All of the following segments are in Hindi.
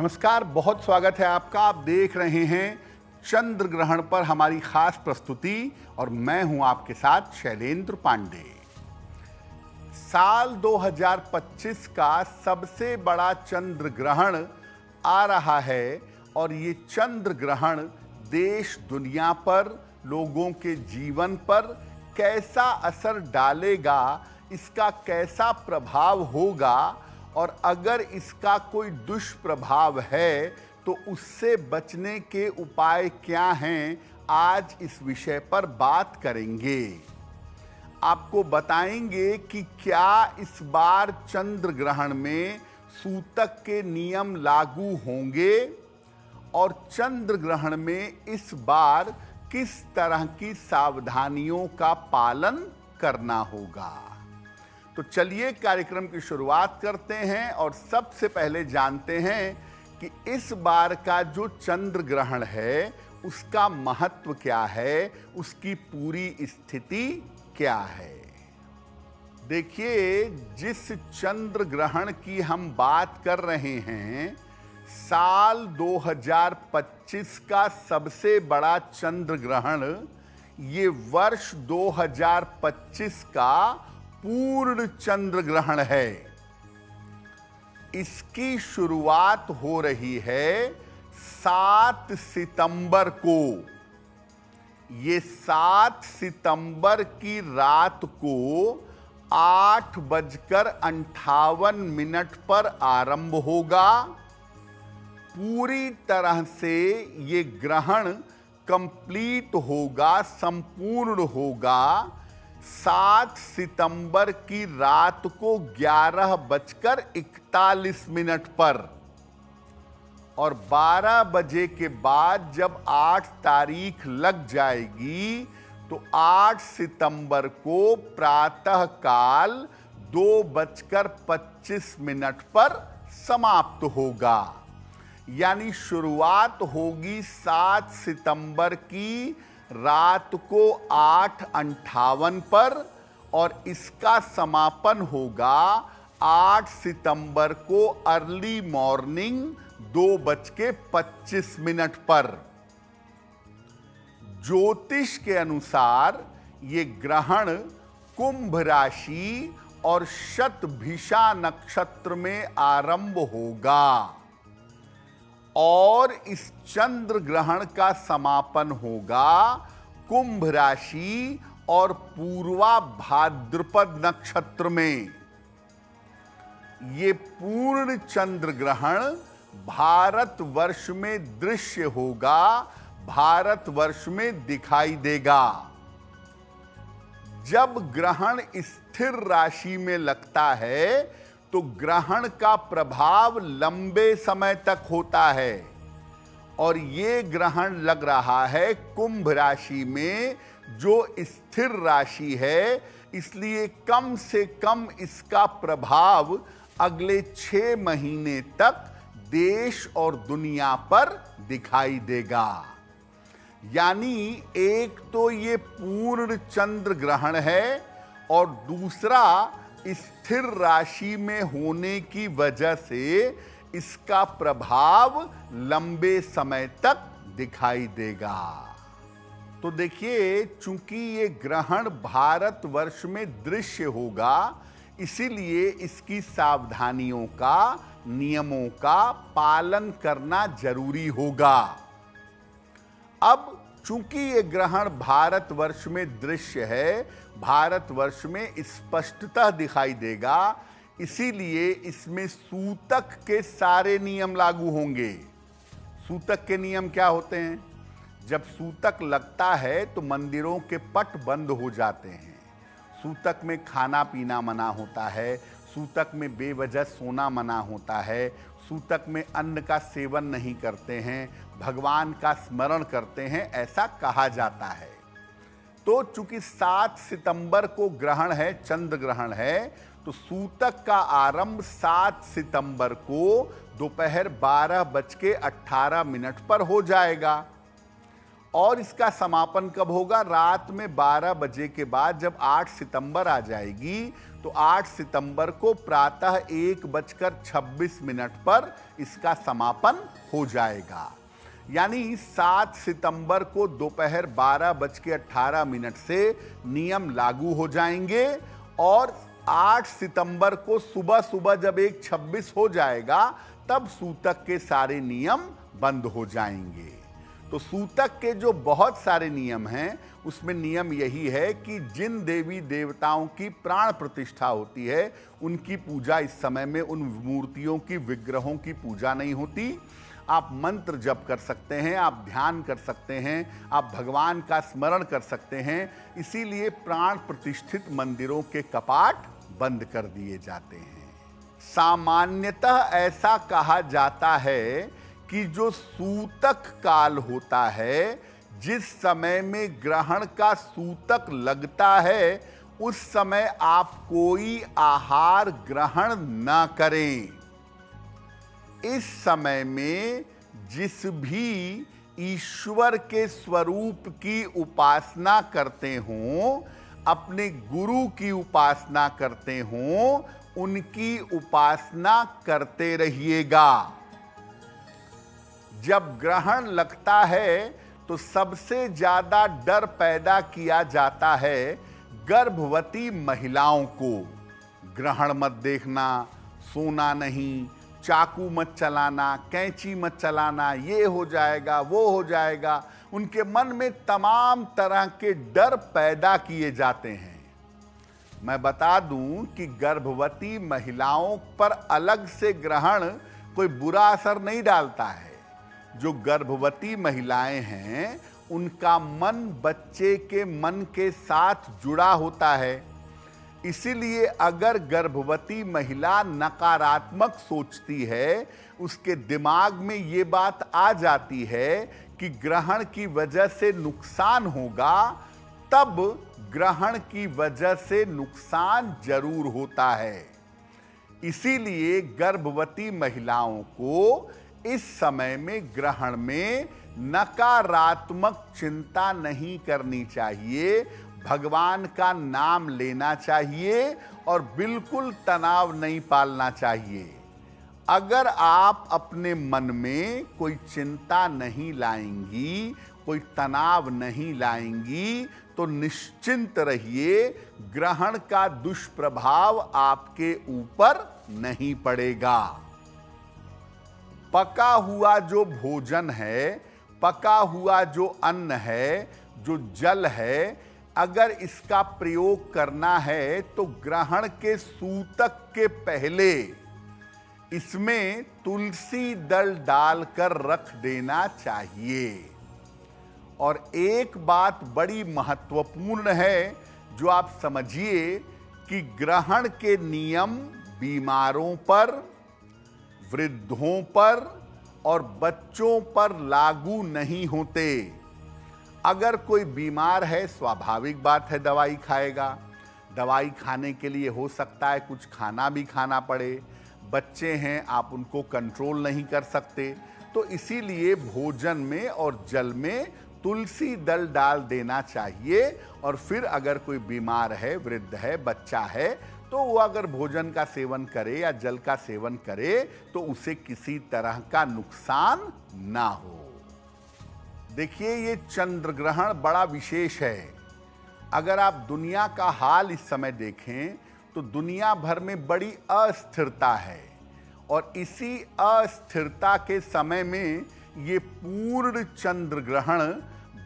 नमस्कार, बहुत स्वागत है आपका। आप देख रहे हैं चंद्र ग्रहण पर हमारी खास प्रस्तुति और मैं हूं आपके साथ शैलेंद्र पांडे। साल 2025 का सबसे बड़ा चंद्र ग्रहण आ रहा है और ये चंद्र ग्रहण देश दुनिया पर, लोगों के जीवन पर कैसा असर डालेगा, इसका कैसा प्रभाव होगा और अगर इसका कोई दुष्प्रभाव है तो उससे बचने के उपाय क्या हैं, आज इस विषय पर बात करेंगे। आपको बताएंगे कि क्या इस बार चंद्र ग्रहण में सूतक के नियम लागू होंगे और चंद्र ग्रहण में इस बार किस तरह की सावधानियों का पालन करना होगा। तो चलिए कार्यक्रम की शुरुआत करते हैं और सबसे पहले जानते हैं कि इस बार का जो चंद्र ग्रहण है उसका महत्व क्या है, उसकी पूरी स्थिति क्या है। देखिए, जिस चंद्र ग्रहण की हम बात कर रहे हैं, साल 2025 का सबसे बड़ा चंद्र ग्रहण ये वर्ष 2025 का पूर्ण चंद्र ग्रहण है। इसकी शुरुआत हो रही है 7 सितंबर को। ये 7 सितंबर की रात को 8:58 पर आरंभ होगा। पूरी तरह से ये ग्रहण कंप्लीट होगा, संपूर्ण होगा 7 सितंबर की रात को 11:41 पर और 12 बजे के बाद जब 8 तारीख लग जाएगी तो 8 सितंबर को प्रातः काल 2:25 पर समाप्त होगा। यानी शुरुआत होगी 7 सितंबर की रात को 8:58 पर और इसका समापन होगा 8 सितंबर को अर्ली मॉर्निंग 2:25 पर। ज्योतिष के अनुसार ये ग्रहण कुंभ राशि और शतभिषा नक्षत्र में आरंभ होगा और इस चंद्र ग्रहण का समापन होगा कुंभ राशि और पूर्वा भाद्रपद नक्षत्र में। ये पूर्ण चंद्र ग्रहण भारतवर्ष में दृश्य होगा, भारतवर्ष में दिखाई देगा। जब ग्रहण स्थिर राशि में लगता है तो ग्रहण का प्रभाव लंबे समय तक होता है और ये ग्रहण लग रहा है कुंभ राशि में जो स्थिर राशि है, इसलिए कम से कम इसका प्रभाव अगले 6 महीने तक देश और दुनिया पर दिखाई देगा। यानी एक तो ये पूर्ण चंद्र ग्रहण है और दूसरा स्थिर राशि में होने की वजह से इसका प्रभाव लंबे समय तक दिखाई देगा। तो देखिए, चूंकि ये ग्रहण भारतवर्ष में दृश्य होगा, इसीलिए इसकी सावधानियों का, नियमों का पालन करना जरूरी होगा। अब चूंकि ये ग्रहण भारतवर्ष में दृश्य है, भारतवर्ष में स्पष्टतः दिखाई देगा, इसीलिए इसमें सूतक के सारे नियम लागू होंगे। सूतक के नियम क्या होते हैं? जब सूतक लगता है तो मंदिरों के पट बंद हो जाते हैं, सूतक में खाना पीना मना होता है, सूतक में बेवजह सोना मना होता है, सूतक में अन्न का सेवन नहीं करते हैं, भगवान का स्मरण करते हैं, ऐसा कहा जाता है। तो चूंकि 7 सितंबर को ग्रहण है, चंद्र ग्रहण है, तो सूतक का आरंभ 7 सितंबर को दोपहर 12:18 पर हो जाएगा और इसका समापन कब होगा? रात में 12 बजे के बाद जब 8 सितंबर आ जाएगी तो 8 सितंबर को प्रातः 1:26 पर इसका समापन हो जाएगा। यानी 7 सितंबर को दोपहर 12:18 से नियम लागू हो जाएंगे और 8 सितंबर को सुबह सुबह जब 1:26 हो जाएगा तब सूतक के सारे नियम बंद हो जाएंगे। तो सूतक के जो बहुत सारे नियम हैं उसमें नियम यही है कि जिन देवी देवताओं की प्राण प्रतिष्ठा होती है उनकी पूजा इस समय में, उन मूर्तियों की, विग्रहों की पूजा नहीं होती। आप मंत्र जप कर सकते हैं, आप ध्यान कर सकते हैं, आप भगवान का स्मरण कर सकते हैं। इसीलिए प्राण प्रतिष्ठित मंदिरों के कपाट बंद कर दिए जाते हैं। सामान्यतः ऐसा कहा जाता है कि जो सूतक काल होता है, जिस समय में ग्रहण का सूतक लगता है, उस समय आप कोई आहार ग्रहण न करें। इस समय में जिस भी ईश्वर के स्वरूप की उपासना करते हों, अपने गुरु की उपासना करते हों, उनकी उपासना करते रहिएगा। जब ग्रहण लगता है तो सबसे ज्यादा डर पैदा किया जाता है गर्भवती महिलाओं को। ग्रहण मत देखना, सोना नहीं, चाकू मत चलाना, कैंची मत चलाना, ये हो जाएगा, वो हो जाएगा। उनके मन में तमाम तरह के डर पैदा किए जाते हैं। मैं बता दूं कि गर्भवती महिलाओं पर अलग से ग्रहण कोई बुरा असर नहीं डालता है। जो गर्भवती महिलाएं हैं उनका मन बच्चे के मन के साथ जुड़ा होता है। इसीलिए अगर गर्भवती महिला नकारात्मक सोचती है, उसके दिमाग में ये बात आ जाती है कि ग्रहण की वजह से नुकसान होगा, तब ग्रहण की वजह से नुकसान जरूर होता है। इसीलिए गर्भवती महिलाओं को इस समय में ग्रहण में नकारात्मक चिंता नहीं करनी चाहिए, भगवान का नाम लेना चाहिए और बिल्कुल तनाव नहीं पालना चाहिए। अगर आप अपने मन में कोई चिंता नहीं लाएंगी, कोई तनाव नहीं लाएंगी, तो निश्चिंत रहिए, ग्रहण का दुष्प्रभाव आपके ऊपर नहीं पड़ेगा। पका हुआ जो भोजन है, पका हुआ जो अन्न है, जो जल है, अगर इसका प्रयोग करना है तो ग्रहण के सूतक के पहले इसमें तुलसी दल डालकर रख देना चाहिए। और एक बात बड़ी महत्वपूर्ण है जो आप समझिए कि ग्रहण के नियम बीमारों पर, वृद्धों पर और बच्चों पर लागू नहीं होते। अगर कोई बीमार है, स्वाभाविक बात है दवाई खाएगा। दवाई खाने के लिए हो सकता है कुछ खाना भी खाना पड़े। बच्चे हैं, आप उनको कंट्रोल नहीं कर सकते, तो इसीलिए भोजन में और जल में तुलसी दल डाल देना चाहिए। और फिर अगर कोई बीमार है, वृद्ध है, बच्चा है, तो वो अगर भोजन का सेवन करे या जल का सेवन करे तो उसे किसी तरह का नुकसान ना हो। देखिए, ये चंद्र ग्रहण बड़ा विशेष है। अगर आप दुनिया का हाल इस समय देखें तो दुनिया भर में बड़ी अस्थिरता है और इसी अस्थिरता के समय में ये पूर्ण चंद्र ग्रहण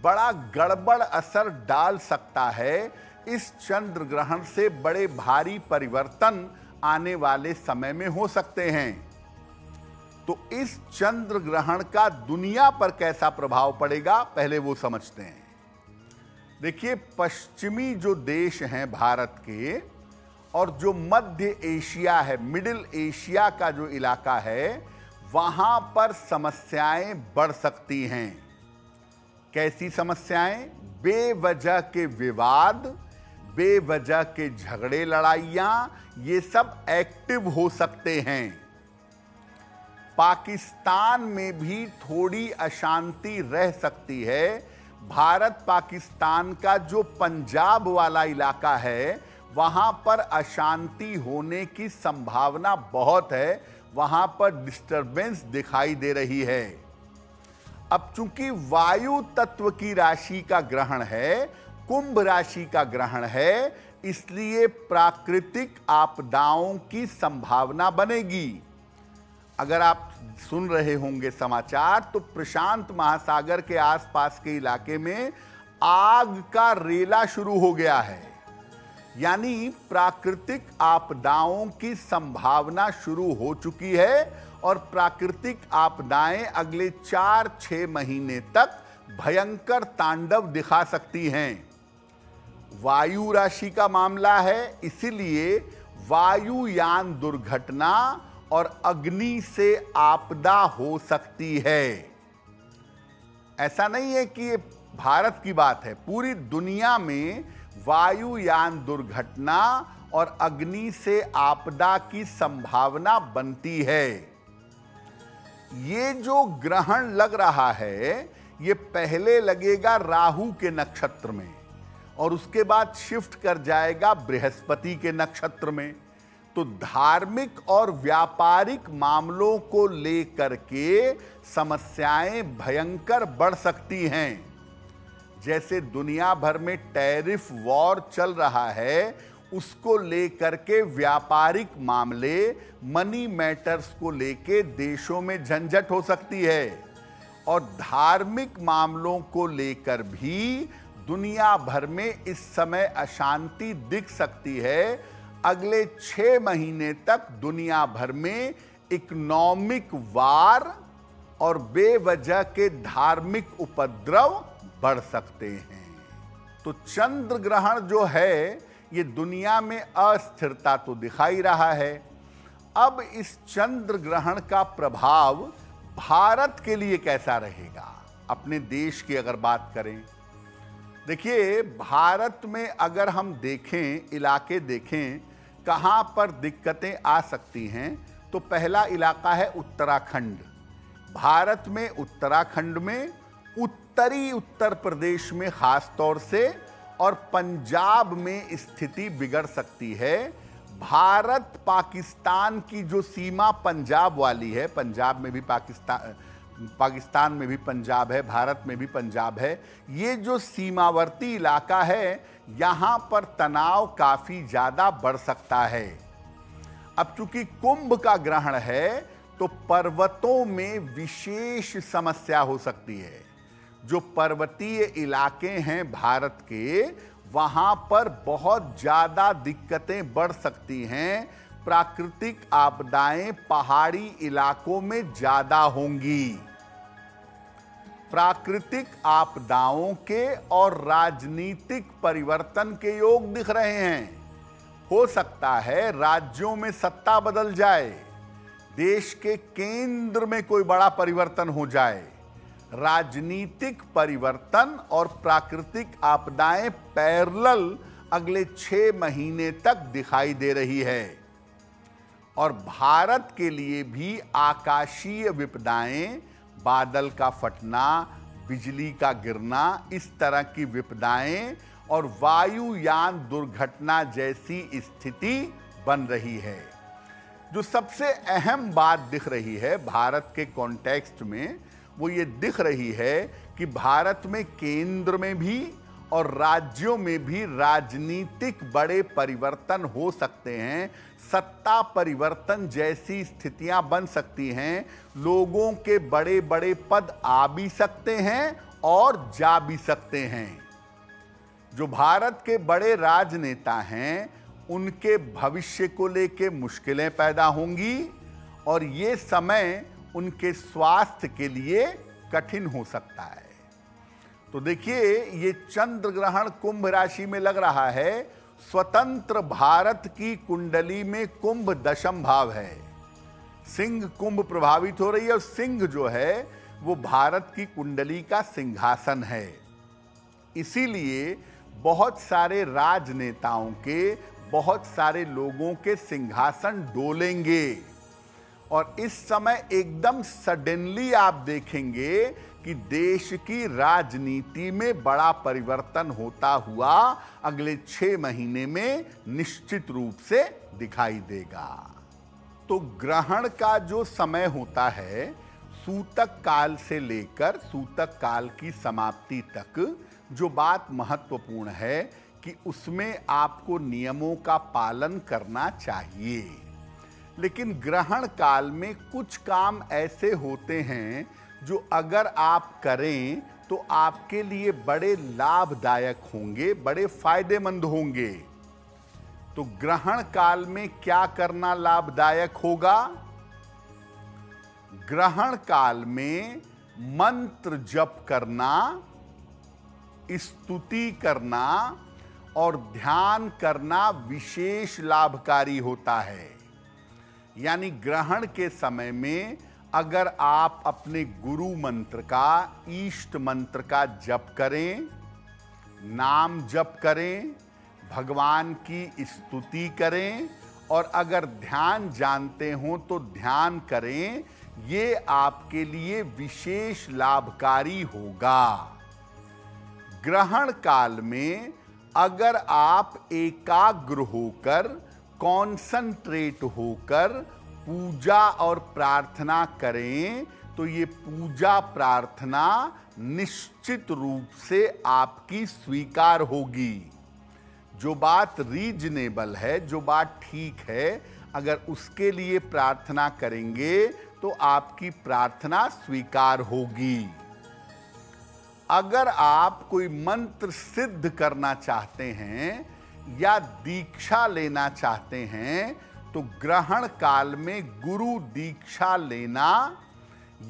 बड़ा गड़बड़ असर डाल सकता है। इस चंद्र ग्रहण से बड़े भारी परिवर्तन आने वाले समय में हो सकते हैं। तो इस चंद्र ग्रहण का दुनिया पर कैसा प्रभाव पड़ेगा, पहले वो समझते हैं। देखिए, पश्चिमी जो देश हैं भारत के और जो मध्य एशिया है, मिडिल एशिया का जो इलाका है, वहां पर समस्याएं बढ़ सकती हैं। कैसी समस्याएं? बेवजह के विवाद, बेवजह के झगड़े, लड़ाइयां, ये सब एक्टिव हो सकते हैं। पाकिस्तान में भी थोड़ी अशांति रह सकती है। भारत पाकिस्तान का जो पंजाब वाला इलाका है, वहां पर अशांति होने की संभावना बहुत है, वहां पर डिस्टरबेंस दिखाई दे रही है। अब चूंकि वायु तत्व की राशि का ग्रहण है, कुंभ राशि का ग्रहण है, इसलिए प्राकृतिक आपदाओं की संभावना बनेगी। अगर आप सुन रहे होंगे समाचार, तो प्रशांत महासागर के आसपास के इलाके में आग का रेला शुरू हो गया है। यानी प्राकृतिक आपदाओं की संभावना शुरू हो चुकी है और प्राकृतिक आपदाएं अगले 4-6 महीने तक भयंकर तांडव दिखा सकती हैं। वायु राशि का मामला है, इसीलिए वायुयान दुर्घटना और अग्नि से आपदा हो सकती है। ऐसा नहीं है कि ये भारत की बात है, पूरी दुनिया में वायुयान दुर्घटना और अग्नि से आपदा की संभावना बनती है। ये जो ग्रहण लग रहा है, ये पहले लगेगा राहु के नक्षत्र में और उसके बाद शिफ्ट कर जाएगा बृहस्पति के नक्षत्र में। तो धार्मिक और व्यापारिक मामलों को लेकर के समस्याएं भयंकर बढ़ सकती हैं। जैसे दुनिया भर में टैरिफ वॉर चल रहा है, उसको लेकर के व्यापारिक मामले, मनी मैटर्स को लेके देशों में झंझट हो सकती है। और धार्मिक मामलों को लेकर भी दुनिया भर में इस समय अशांति दिख सकती है। अगले 6 महीने तक दुनिया भर में इकोनॉमिक वार और बेवजह के धार्मिक उपद्रव बढ़ सकते हैं। तो चंद्र ग्रहण जो है, ये दुनिया में अस्थिरता तो दिखाई रहा है। अब इस चंद्र ग्रहण का प्रभाव भारत के लिए कैसा रहेगा, अपने देश की अगर बात करें। देखिए, भारत में अगर हम देखें, इलाके देखें कहां पर दिक्कतें आ सकती हैं, तो पहला इलाका है उत्तराखंड। भारत में उत्तराखंड में, उत्तरी उत्तर प्रदेश में खास तौर से, और पंजाब में स्थिति बिगड़ सकती है। भारत पाकिस्तान की जो सीमा पंजाब वाली है, पंजाब में भी पाकिस्तान में भी पंजाब है, भारत में भी पंजाब है, ये जो सीमावर्ती इलाका है, यहां पर तनाव काफी ज्यादा बढ़ सकता है। अब चूंकि कुंभ का ग्रहण है, तो पर्वतों में विशेष समस्या हो सकती है। जो पर्वतीय इलाके हैं भारत के, वहां पर बहुत ज्यादा दिक्कतें बढ़ सकती हैं। प्राकृतिक आपदाएं पहाड़ी इलाकों में ज्यादा होंगी। प्राकृतिक आपदाओं के और राजनीतिक परिवर्तन के योग दिख रहे हैं। हो सकता है राज्यों में सत्ता बदल जाए, देश के केंद्र में कोई बड़ा परिवर्तन हो जाए। राजनीतिक परिवर्तन और प्राकृतिक आपदाएं पैरेलल अगले 6 महीने तक दिखाई दे रही है। और भारत के लिए भी आकाशीय विपदाएं, बादल का फटना, बिजली का गिरना, इस तरह की विपदाएं और वायुयान दुर्घटना जैसी स्थिति बन रही है। जो सबसे अहम बात दिख रही है भारत के कॉन्टेक्स्ट में, वो ये दिख रही है कि भारत में केंद्र में भी और राज्यों में भी राजनीतिक बड़े परिवर्तन हो सकते हैं। सत्ता परिवर्तन जैसी स्थितियां बन सकती हैं। लोगों के बड़े बड़े पद आ भी सकते हैं और जा भी सकते हैं। जो भारत के बड़े राजनेता हैं, उनके भविष्य को लेकर मुश्किलें पैदा होंगी और ये समय उनके स्वास्थ्य के लिए कठिन हो सकता है। तो देखिए, ये चंद्र ग्रहण कुंभ राशि में लग रहा है। स्वतंत्र भारत की कुंडली में कुंभ दशम भाव है। सिंह कुंभ प्रभावित हो रही है और सिंह जो है वो भारत की कुंडली का सिंहासन है। इसीलिए बहुत सारे राजनेताओं के, बहुत सारे लोगों के सिंहासन डोलेंगे और इस समय एकदम सडनली आप देखेंगे कि देश की राजनीति में बड़ा परिवर्तन होता हुआ अगले 6 महीने में निश्चित रूप से दिखाई देगा। तो ग्रहण का जो समय होता है, सूतक काल से लेकर सूतक काल की समाप्ति तक, जो बात महत्वपूर्ण है कि उसमें आपको नियमों का पालन करना चाहिए। लेकिन ग्रहण काल में कुछ काम ऐसे होते हैं जो अगर आप करें तो आपके लिए बड़े लाभदायक होंगे, बड़े फायदेमंद होंगे। तो ग्रहण काल में क्या करना लाभदायक होगा? ग्रहण काल में मंत्र जप करना, स्तुति करना और ध्यान करना विशेष लाभकारी होता है। यानी ग्रहण के समय में अगर आप अपने गुरु मंत्र का, इष्ट मंत्र का जप करें, नाम जप करें, भगवान की स्तुति करें और अगर ध्यान जानते हो तो ध्यान करें, ये आपके लिए विशेष लाभकारी होगा। ग्रहण काल में अगर आप एकाग्र होकर, कॉन्संट्रेट होकर पूजा और प्रार्थना करें तो ये पूजा प्रार्थना निश्चित रूप से आपकी स्वीकार होगी। जो बात रीजनेबल है, जो बात ठीक है, अगर उसके लिए प्रार्थना करेंगे तो आपकी प्रार्थना स्वीकार होगी। अगर आप कोई मंत्र सिद्ध करना चाहते हैं या दीक्षा लेना चाहते हैं तो ग्रहण काल में गुरु दीक्षा लेना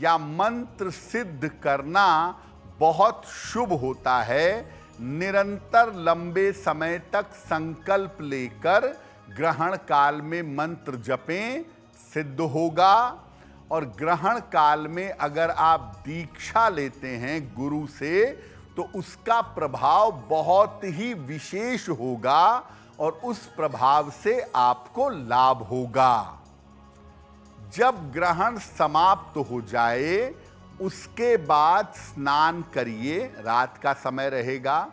या मंत्र सिद्ध करना बहुत शुभ होता है। निरंतर लंबे समय तक संकल्प लेकर ग्रहण काल में मंत्र जपें, सिद्ध होगा। और ग्रहण काल में अगर आप दीक्षा लेते हैं गुरु से तो उसका प्रभाव बहुत ही विशेष होगा और उस प्रभाव से आपको लाभ होगा। जब ग्रहण समाप्त हो जाए उसके बाद स्नान करिए। रात का समय रहेगा,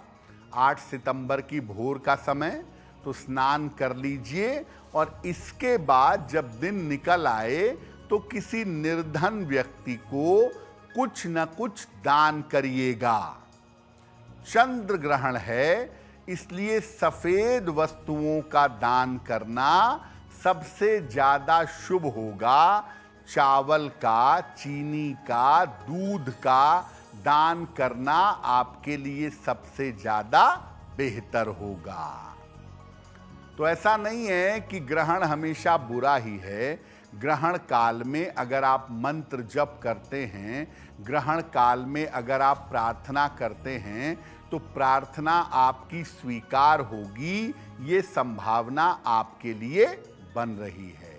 8 सितंबर की भोर का समय, तो स्नान कर लीजिए और इसके बाद जब दिन निकल आए तो किसी निर्धन व्यक्ति को कुछ न कुछ दान करिएगा। चंद्र ग्रहण है, इसलिए सफेद वस्तुओं का दान करना सबसे ज्यादा शुभ होगा। चावल का, चीनी का, दूध का दान करना आपके लिए सबसे ज्यादा बेहतर होगा। तो ऐसा नहीं है कि ग्रहण हमेशा बुरा ही है। ग्रहण काल में अगर आप मंत्र जप करते हैं, ग्रहण काल में अगर आप प्रार्थना करते हैं तो प्रार्थना आपकी स्वीकार होगी, ये संभावना आपके लिए बन रही है।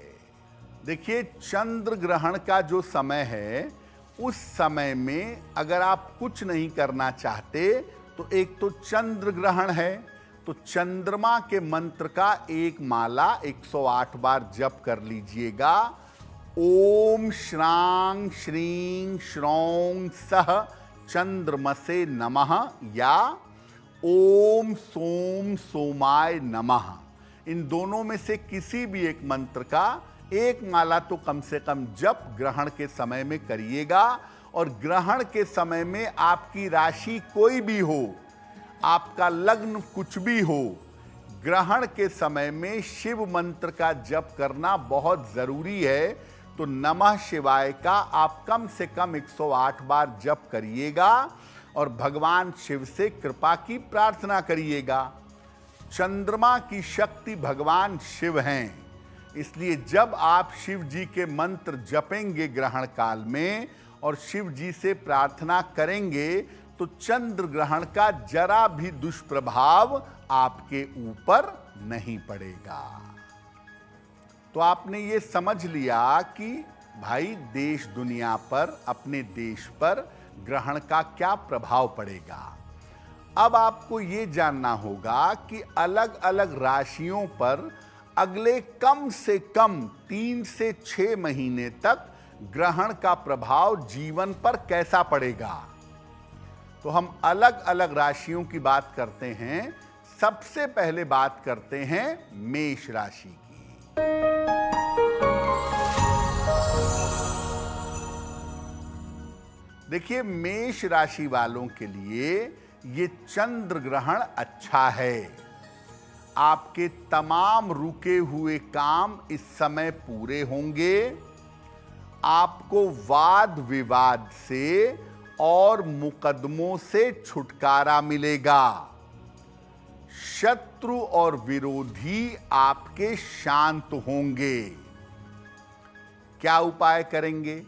देखिए, चंद्र ग्रहण का जो समय है उस समय में अगर आप कुछ नहीं करना चाहते तो एक तो चंद्र ग्रहण है, तो चंद्रमा के मंत्र का एक माला 108 बार जप कर लीजिएगा। ओम श्रांग श्रीं श्रौं सह चंद्रमसे नमः या ओम सोम सोमाय नमः, इन दोनों में से किसी भी एक मंत्र का एक माला तो कम से कम जप ग्रहण के समय में करिएगा। और ग्रहण के समय में आपकी राशि कोई भी हो, आपका लग्न कुछ भी हो, ग्रहण के समय में शिव मंत्र का जप करना बहुत जरूरी है। तो नमः शिवाय का आप कम से कम 108 बार जप करिएगा और भगवान शिव से कृपा की प्रार्थना करिएगा। चंद्रमा की शक्ति भगवान शिव हैं, इसलिए जब आप शिव जी के मंत्र जपेंगे ग्रहण काल में और शिव जी से प्रार्थना करेंगे तो चंद्र ग्रहण का जरा भी दुष्प्रभाव आपके ऊपर नहीं पड़ेगा। तो आपने ये समझ लिया कि भाई देश दुनिया पर, अपने देश पर ग्रहण का क्या प्रभाव पड़ेगा। अब आपको ये जानना होगा कि अलग अलग राशियों पर अगले कम से कम 3 से 6 महीने तक ग्रहण का प्रभाव जीवन पर कैसा पड़ेगा। तो हम अलग अलग राशियों की बात करते हैं। सबसे पहले बात करते हैं मेष राशि की। देखिए, मेष राशि वालों के लिए ये चंद्र ग्रहण अच्छा है। आपके तमाम रुके हुए काम इस समय पूरे होंगे। आपको वाद विवाद से और मुकदमों से छुटकारा मिलेगा। शत्रु और विरोधी आपके शांत होंगे। क्या उपाय करेंगे?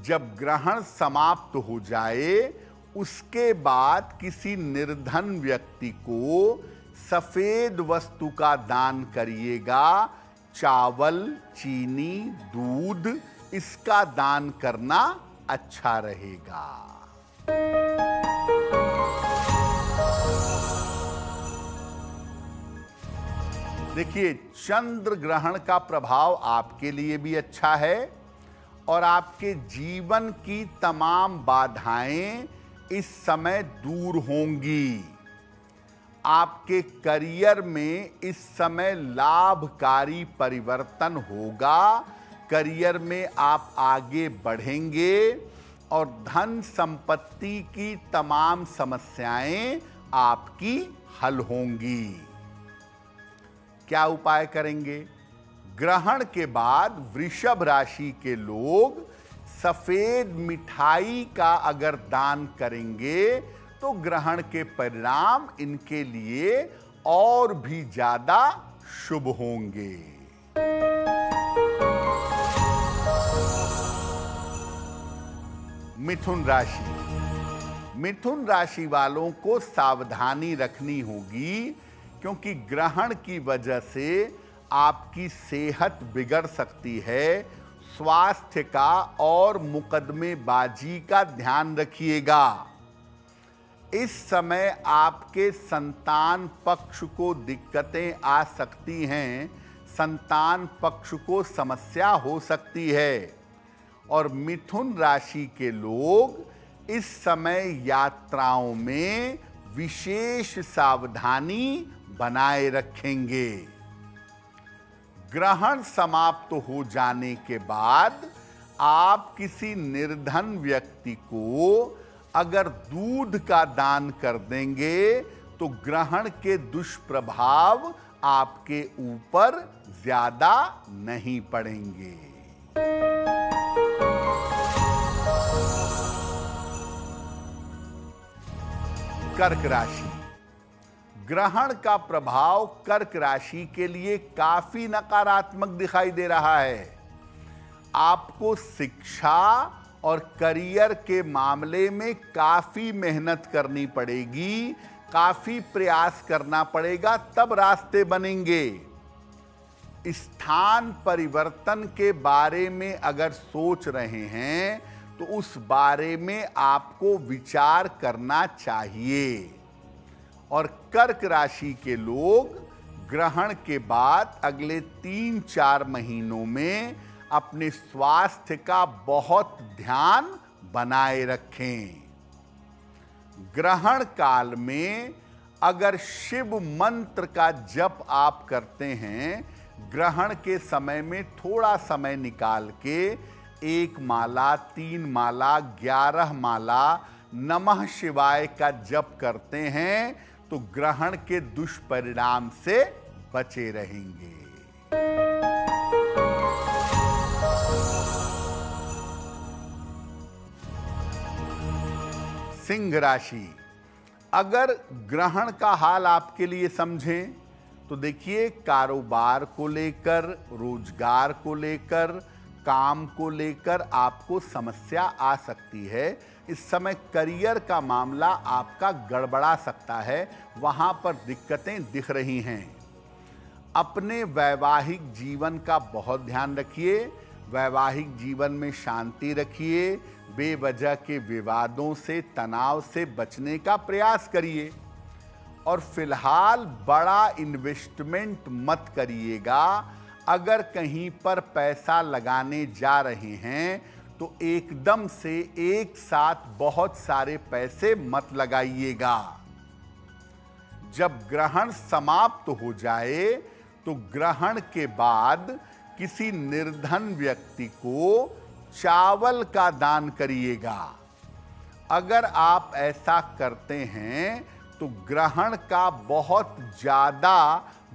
जब ग्रहण समाप्त हो जाए उसके बाद किसी निर्धन व्यक्ति को सफेद वस्तु का दान करिएगा। चावल, चीनी, दूध, इसका दान करना अच्छा रहेगा। देखिए, चंद्र ग्रहण का प्रभाव आपके लिए भी अच्छा है और आपके जीवन की तमाम बाधाएं इस समय दूर होंगी। आपके करियर में इस समय लाभकारी परिवर्तन होगा। करियर में आप आगे बढ़ेंगे और धन संपत्ति की तमाम समस्याएं आपकी हल होंगी। क्या उपाय करेंगे? ग्रहण के बाद वृषभ राशि के लोग सफेद मिठाई का अगर दान करेंगे तो ग्रहण के परिणाम इनके लिए और भी ज्यादा शुभ होंगे। मिथुन राशि। मिथुन राशि वालों को सावधानी रखनी होगी क्योंकि ग्रहण की वजह से आपकी सेहत बिगड़ सकती है। स्वास्थ्य का और मुकदमेबाजी का ध्यान रखिएगा। इस समय आपके संतान पक्ष को दिक्कतें आ सकती हैं। संतान पक्ष को समस्या हो सकती है और मिथुन राशि के लोग इस समय यात्राओं में विशेष सावधानी बनाए रखेंगे। ग्रहण समाप्त हो जाने के बाद आप किसी निर्धन व्यक्ति को अगर दूध का दान कर देंगे तो ग्रहण के दुष्प्रभाव आपके ऊपर ज्यादा नहीं पड़ेंगे। कर्क राशि। ग्रहण का प्रभाव कर्क राशि के लिए काफी नकारात्मक दिखाई दे रहा है। आपको शिक्षा और करियर के मामले में काफी मेहनत करनी पड़ेगी, काफी प्रयास करना पड़ेगा, तब रास्ते बनेंगे। स्थान परिवर्तन के बारे में अगर सोच रहे हैं तो उस बारे में आपको विचार करना चाहिए। और कर्क राशि के लोग ग्रहण के बाद अगले 3-4 महीनों में अपने स्वास्थ्य का बहुत ध्यान बनाए रखें। ग्रहण काल में अगर शिव मंत्र का जप आप करते हैं, ग्रहण के समय में थोड़ा समय निकाल के 1 माला, 3 माला, 11 माला नमः शिवाय का जप करते हैं तो ग्रहण के दुष्परिणाम से बचे रहेंगे। सिंह राशि। अगर ग्रहण का हाल आपके लिए समझें तो देखिए, कारोबार को लेकर, रोजगार को लेकर, काम को लेकर आपको समस्या आ सकती है। इस समय करियर का मामला आपका गड़बड़ा सकता है, वहां पर दिक्कतें दिख रही हैं। अपने वैवाहिक जीवन का बहुत ध्यान रखिए। वैवाहिक जीवन में शांति रखिए। बेवजह के विवादों से, तनाव से बचने का प्रयास करिए। और फिलहाल बड़ा इन्वेस्टमेंट मत करिएगा। अगर कहीं पर पैसा लगाने जा रहे हैं तो तो एकदम से एक साथ बहुत सारे पैसे मत लगाइएगा। जब ग्रहण समाप्त हो जाए तो ग्रहण के बाद किसी निर्धन व्यक्ति को चावल का दान करिएगा। अगर आप ऐसा करते हैं तो ग्रहण का बहुत ज्यादा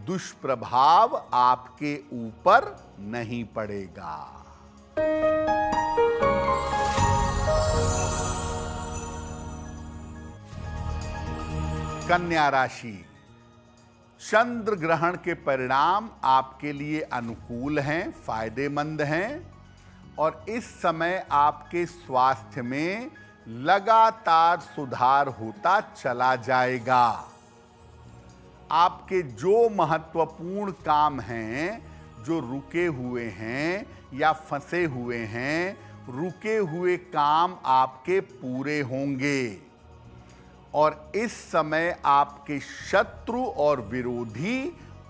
दुष्प्रभाव आपके ऊपर नहीं पड़ेगा। कन्या राशि, चंद्र ग्रहण के परिणाम आपके लिए अनुकूल हैं, फायदेमंद हैं और इस समय आपके स्वास्थ्य में लगातार सुधार होता चला जाएगा। आपके जो महत्वपूर्ण काम हैं, जो रुके हुए हैं या फंसे हुए हैं, रुके हुए काम आपके पूरे होंगे और इस समय आपके शत्रु और विरोधी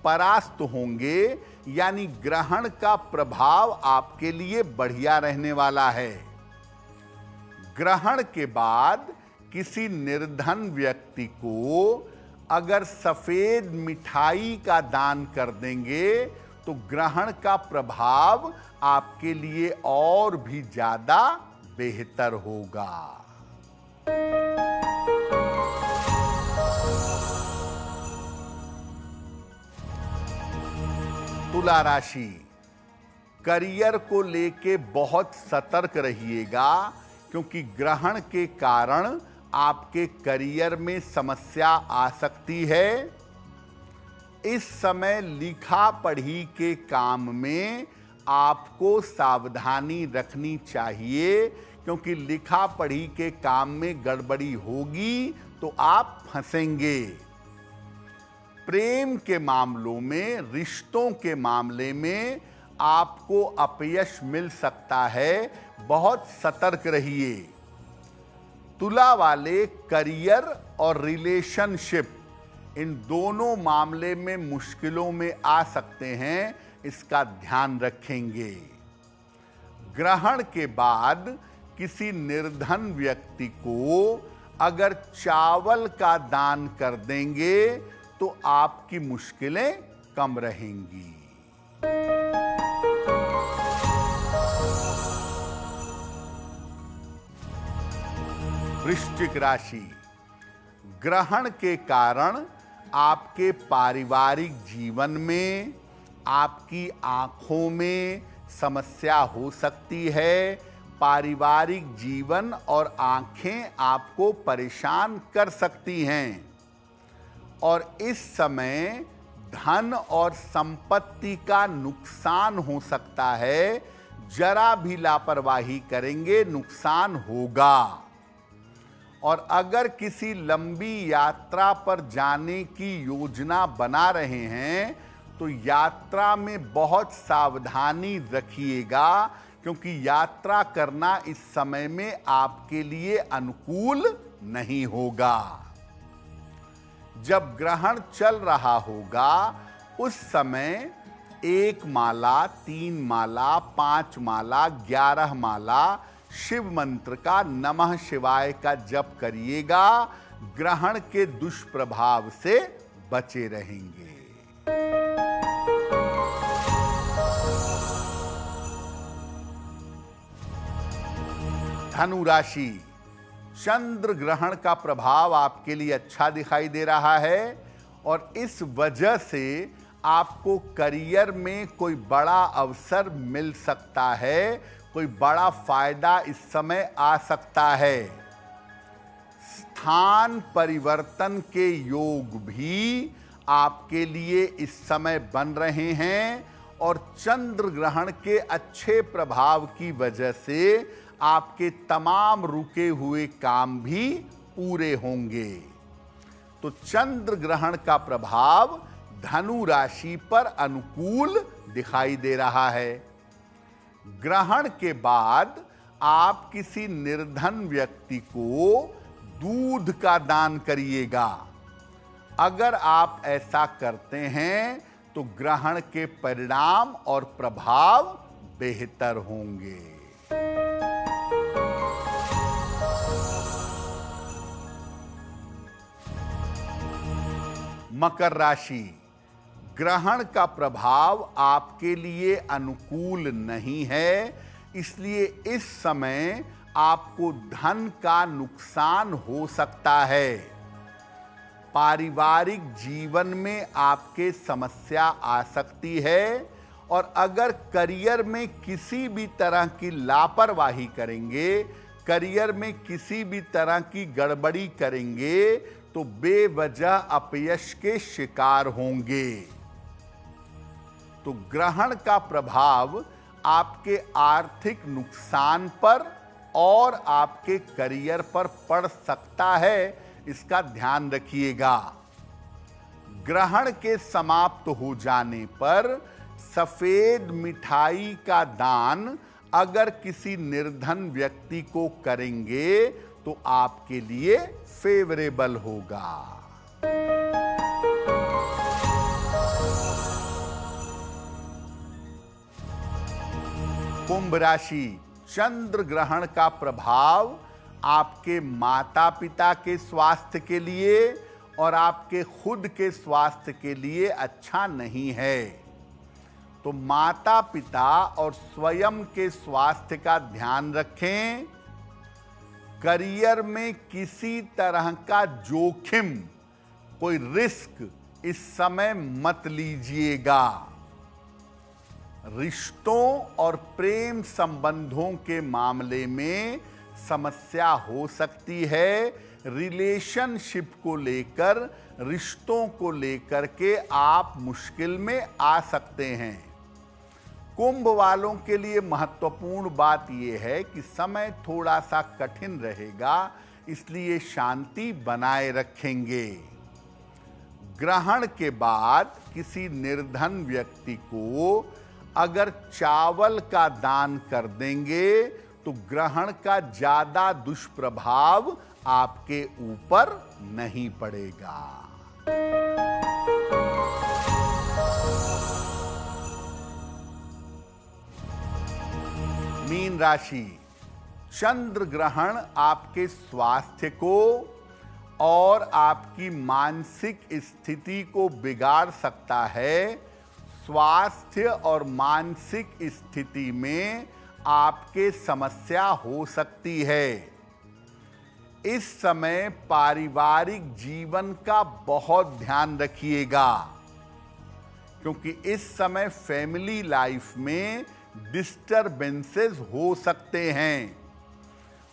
परास्त होंगे, यानी ग्रहण का प्रभाव आपके लिए बढ़िया रहने वाला है। ग्रहण के बाद किसी निर्धन व्यक्ति को अगर सफेद मिठाई का दान कर देंगे तो ग्रहण का प्रभाव आपके लिए और भी ज्यादा बेहतर होगा। तुला राशि, करियर को लेके बहुत सतर्क रहिएगा क्योंकि ग्रहण के कारण आपके करियर में समस्या आ सकती है। इस समय लिखा पढ़ी के काम में आपको सावधानी रखनी चाहिए क्योंकि लिखा पढ़ी के काम में गड़बड़ी होगी तो आप फंसेंगे। प्रेम के मामलों में, रिश्तों के मामले में आपको अपयश मिल सकता है, बहुत सतर्क रहिए। तुला वाले करियर और रिलेशनशिप इन दोनों मामले में मुश्किलों में आ सकते हैं, इसका ध्यान रखेंगे। ग्रहण के बाद किसी निर्धन व्यक्ति को अगर चावल का दान कर देंगे तो आपकी मुश्किलें कम रहेंगी। वृश्चिक राशि, ग्रहण के कारण आपके पारिवारिक जीवन में, आपकी आंखों में समस्या हो सकती है। पारिवारिक जीवन और आंखें आपको परेशान कर सकती हैं और इस समय धन और संपत्ति का नुकसान हो सकता है। जरा भी लापरवाही करेंगे नुकसान होगा। और अगर किसी लंबी यात्रा पर जाने की योजना बना रहे हैं तो यात्रा में बहुत सावधानी रखिएगा क्योंकि यात्रा करना इस समय में आपके लिए अनुकूल नहीं होगा। जब ग्रहण चल रहा होगा उस समय 1 माला, 3 माला, 5 माला, 11 माला शिव मंत्र का नमः शिवाय का जप करिएगा। ग्रहण के दुष्प्रभाव से बचे रहेंगे। धनु राशि, चंद्र ग्रहण का प्रभाव आपके लिए अच्छा दिखाई दे रहा है और इस वजह से आपको करियर में कोई बड़ा अवसर मिल सकता है, कोई बड़ा फायदा इस समय आ सकता है। स्थान परिवर्तन के योग भी आपके लिए इस समय बन रहे हैं और चंद्र ग्रहण के अच्छे प्रभाव की वजह से आपके तमाम रुके हुए काम भी पूरे होंगे। तो चंद्र ग्रहण का प्रभाव धनु राशि पर अनुकूल दिखाई दे रहा है। ग्रहण के बाद आप किसी निर्धन व्यक्ति को दूध का दान करिएगा। अगर आप ऐसा करते हैं तो ग्रहण के परिणाम और प्रभाव बेहतर होंगे। मकर राशि, ग्रहण का प्रभाव आपके लिए अनुकूल नहीं है, इसलिए इस समय आपको धन का नुकसान हो सकता है। पारिवारिक जीवन में आपके समस्या आ सकती है, और अगर करियर में किसी भी तरह की लापरवाही करेंगे, करियर में किसी भी तरह की गड़बड़ी करेंगे, तो बेवजह अपयश के शिकार होंगे। तो ग्रहण का प्रभाव आपके आर्थिक नुकसान पर और आपके करियर पर पड़ सकता है, इसका ध्यान रखिएगा। ग्रहण के समाप्त हो जाने पर सफेद मिठाई का दान अगर किसी निर्धन व्यक्ति को करेंगे तो आपके लिए फेवरेबल होगा। कुंभ राशि, चंद्र ग्रहण का प्रभाव आपके माता पिता के स्वास्थ्य के लिए और आपके खुद के स्वास्थ्य के लिए अच्छा नहीं है। तो माता पिता और स्वयं के स्वास्थ्य का ध्यान रखें। करियर में किसी तरह का जोखिम, कोई रिस्क इस समय मत लीजिएगा। रिश्तों और प्रेम संबंधों के मामले में समस्या हो सकती है। रिलेशनशिप को लेकर, रिश्तों को लेकर के आप मुश्किल में आ सकते हैं। कुंभ वालों के लिए महत्वपूर्ण बात यह है कि समय थोड़ा सा कठिन रहेगा, इसलिए शांति बनाए रखेंगे। ग्रहण के बाद किसी निर्धन व्यक्ति को अगर चावल का दान कर देंगे तो ग्रहण का ज्यादा दुष्प्रभाव आपके ऊपर नहीं पड़ेगा। मीन राशि, चंद्र ग्रहण आपके स्वास्थ्य को और आपकी मानसिक स्थिति को बिगाड़ सकता है। स्वास्थ्य और मानसिक स्थिति में आपके समस्या हो सकती है। इस समय पारिवारिक जीवन का बहुत ध्यान रखिएगा, क्योंकि इस समय फैमिली लाइफ में डिस्टरबेंसेस हो सकते हैं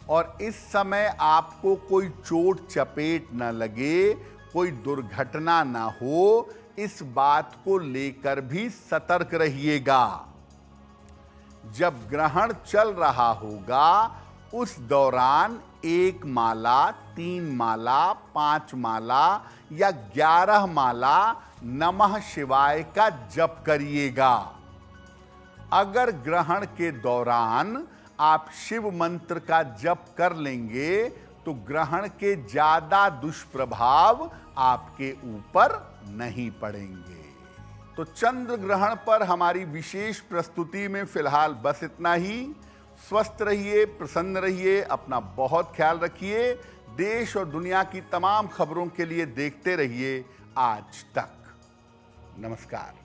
और इस समय आपको कोई चोट चपेट न लगे, कोई दुर्घटना ना हो, इस बात को लेकर भी सतर्क रहिएगा। जब ग्रहण चल रहा होगा उस दौरान 1 माला, 3 माला, 5 माला या 11 माला नमः शिवाय का जप करिएगा। अगर ग्रहण के दौरान आप शिव मंत्र का जप कर लेंगे तो ग्रहण के ज्यादा दुष्प्रभाव आपके ऊपर नहीं पड़ेंगे। तो चंद्र ग्रहण पर हमारी विशेष प्रस्तुति में फिलहाल बस इतना ही। स्वस्थ रहिए, प्रसन्न रहिए, अपना बहुत ख्याल रखिए। देश और दुनिया की तमाम खबरों के लिए देखते रहिए आज तक। नमस्कार।